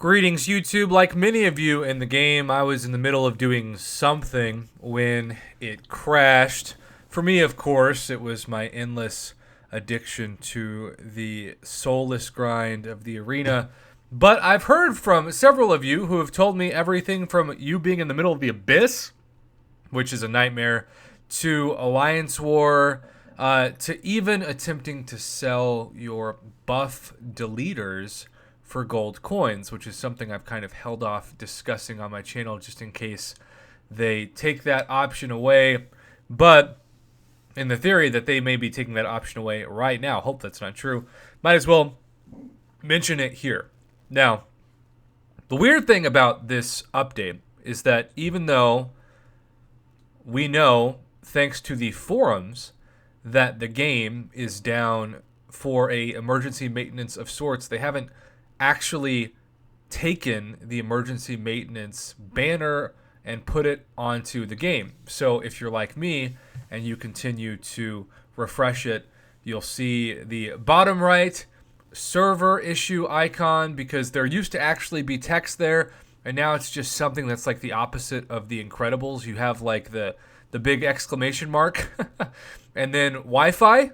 Greetings, YouTube. Like many of you in the game, I was in the middle of doing something when it crashed. For me, of course, it was my endless addiction to the soulless grind of the arena. But I've heard from several of you who have told me everything from you being in the middle of the abyss, which is a nightmare, to Alliance War, to even attempting to sell your buff deleters for gold coins, which is something I've kind of held off discussing on my channel just in case they take that option away. But in the theory that they may be taking that option away right now, hope that's not true, might as well mention it here. Now, the weird thing about this update is that even though we know, thanks to the forums, that the game is down for a emergency maintenance of sorts, they haven't actually taken the emergency maintenance banner and put it onto the game. So if you're like me and you continue to refresh it, you'll see the bottom right server issue icon, because there used to actually be text there, and now it's just something that's like the opposite of the Incredibles. You have like the big exclamation mark and then Wi-Fi.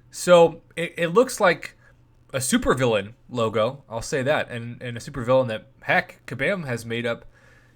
So it looks like a supervillain logo, I'll say that, and a supervillain that, heck, Kabam has made up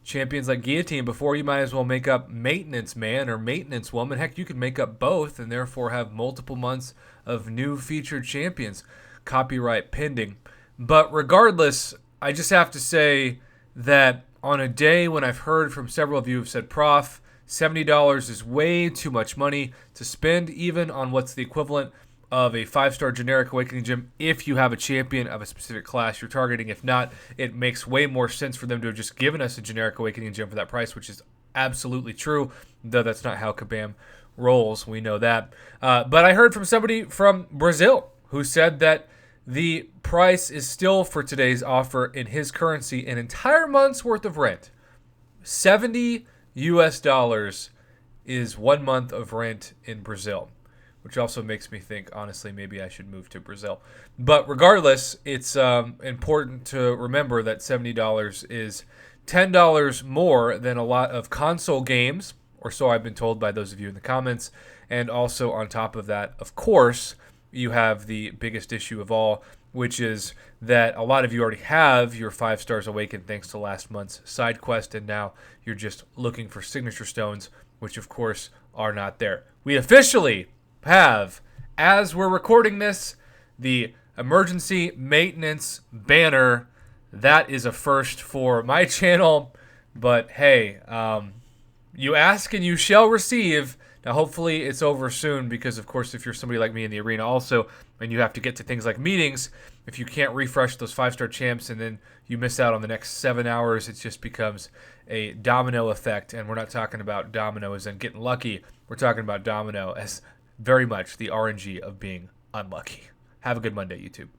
champions like Guillotine before. You might as well make up Maintenance Man or Maintenance Woman. Heck, you could make up both and therefore have multiple months of new featured champions. Copyright pending. But regardless, I just have to say that on a day when I've heard from several of you who've said, Prof, $70 is way too much money to spend even on what's the equivalent of a 5-star generic Awakening Gem if you have a champion of a specific class you're targeting. If not, it makes way more sense for them to have just given us a generic Awakening Gem for that price, which is absolutely true, though that's not how Kabam rolls. We know that. But I heard from somebody from Brazil who said that the price is still, for today's offer in his currency, an entire month's worth of rent. $70 is 1 month of rent in Brazil, which also makes me think, honestly, maybe I should move to Brazil. But regardless, it's important to remember that $70 is $10 more than a lot of console games, or so I've been told by those of you in the comments. And also on top of that, of course, you have the biggest issue of all, which is that a lot of you already have your 5 stars awakened thanks to last month's side quest, and now you're just looking for signature stones, which of course are not there. We officially have, as we're recording this, the emergency maintenance banner. That is a first for my channel, but hey, you ask and you shall receive. Now, hopefully it's over soon, because, of course, if you're somebody like me in the arena also, and you have to get to things like meetings, if you can't refresh those 5-star champs and then you miss out on the next 7 hours, it just becomes a domino effect. And we're not talking about domino as in getting lucky. We're talking about domino as very much the RNG of being unlucky. Have a good Monday, YouTube.